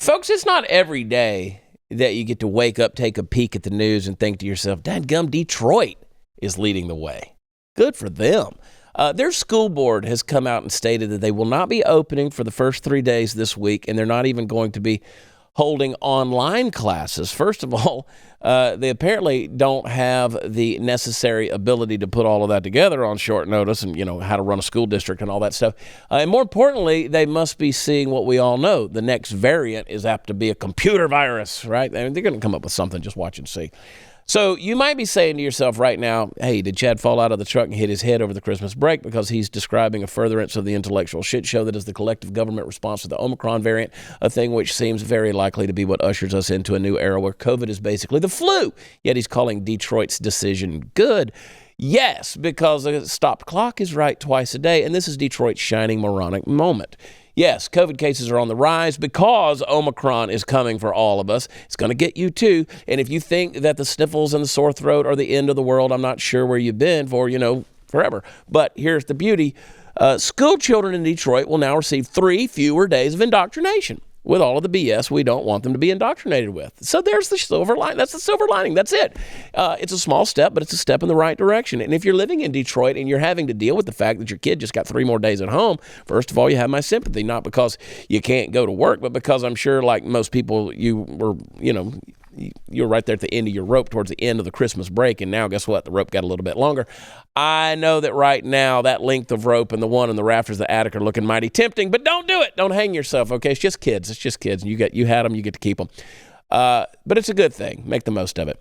Folks, it's not every day that you get to wake up, take a peek at the news, and think to yourself, dadgum, Detroit is leading the way. Good for them. Their school board has come out and stated that they will not be opening for the first 3 days this week, and they're not even going to be holding online classes. First of all, they apparently don't have the necessary ability to put all of that together on short notice and, how to run a school district and all that stuff. And more importantly, they must be seeing what we all know. The next variant is apt to be a computer virus, right? I mean, they're going to come up with something. Just watch and see. So you might be saying to yourself right now, hey, did Chad fall out of the truck and hit his head over the Christmas break because he's describing a furtherance of the intellectual shit show that is the collective government response to the Omicron variant, a thing which seems very likely to be what ushers us into a new era where COVID is basically the flu. Yet he's calling Detroit's decision good. Yes, because a stopped clock is right twice a day, and this is Detroit's shining moronic moment. Yes, COVID cases are on the rise because Omicron is coming for all of us. It's going to get you too. And if you think that the sniffles and the sore throat are the end of the world, I'm not sure where you've been for, forever. But here's the beauty. School children in Detroit will now receive 3 fewer days of indoctrination with all of the BS we don't want them to be indoctrinated with. So there's the silver lining. That's the silver lining. That's it. It's a small step, but it's a step in the right direction. And if you're living in Detroit and you're having to deal with the fact that your kid just got 3 more days at home, first of all, you have my sympathy, not because you can't go to work, but because I'm sure, like most people, you were, you're right there at the end of your rope towards the end of the Christmas break, and now guess what? The rope got a little bit longer. I know that right now that length of rope and the one in the rafters of the attic are looking mighty tempting, but don't do it. Don't hang yourself, okay? It's just kids. And you had them, you get to keep them. But it's a good thing. Make the most of it.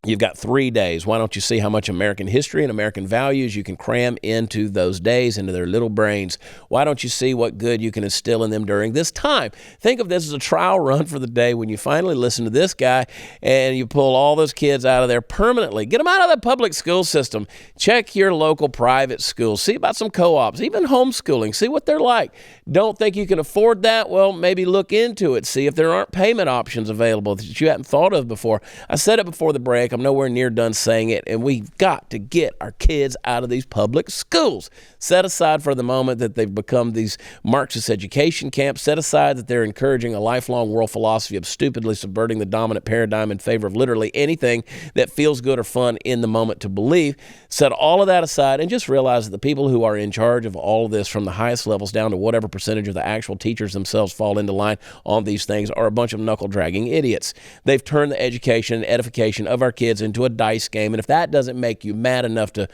You've got 3 days. Why don't you see how much American history and American values you can cram into those days, into their little brains? Why don't you see what good you can instill in them during this time? Think of this as a trial run for the day when you finally listen to this guy and you pull all those kids out of there permanently. Get them out of the public school system. Check your local private schools. See about some co-ops, even homeschooling. See what they're like. Don't think you can afford that? Well, maybe look into it. See if there aren't payment options available that you hadn't thought of before. I said it before the break. I'm nowhere near done saying it, and we've got to get our kids out of these public schools. Set aside for the moment that they've become these Marxist education camps. Set aside that they're encouraging a lifelong world philosophy of stupidly subverting the dominant paradigm in favor of literally anything that feels good or fun in the moment to believe. Set all of that aside and just realize that the people who are in charge of all of this, from the highest levels down to whatever percentage of the actual teachers themselves fall into line on these things, are a bunch of knuckle-dragging idiots. They've turned the education and edification of our kids into a dice game, and if that doesn't make you mad enough to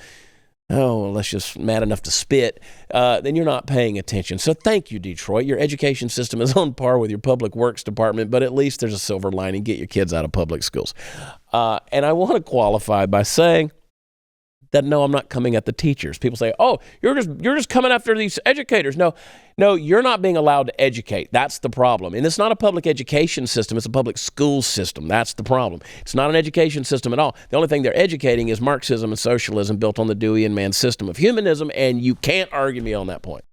mad enough to spit, then you're not paying attention. So thank you, Detroit. Your education system is on par with your public works department, but at least there's a silver lining. Get your kids out of public schools. And I want to qualify by saying that, no, I'm not coming at the teachers. People say, oh, you're just coming after these educators. No, you're not being allowed to educate. That's the problem. And it's not a public education system. It's a public school system. That's the problem. It's not an education system at all. The only thing they're educating is Marxism and socialism built on the Dewey and Mann system of humanism, and you can't argue me on that point.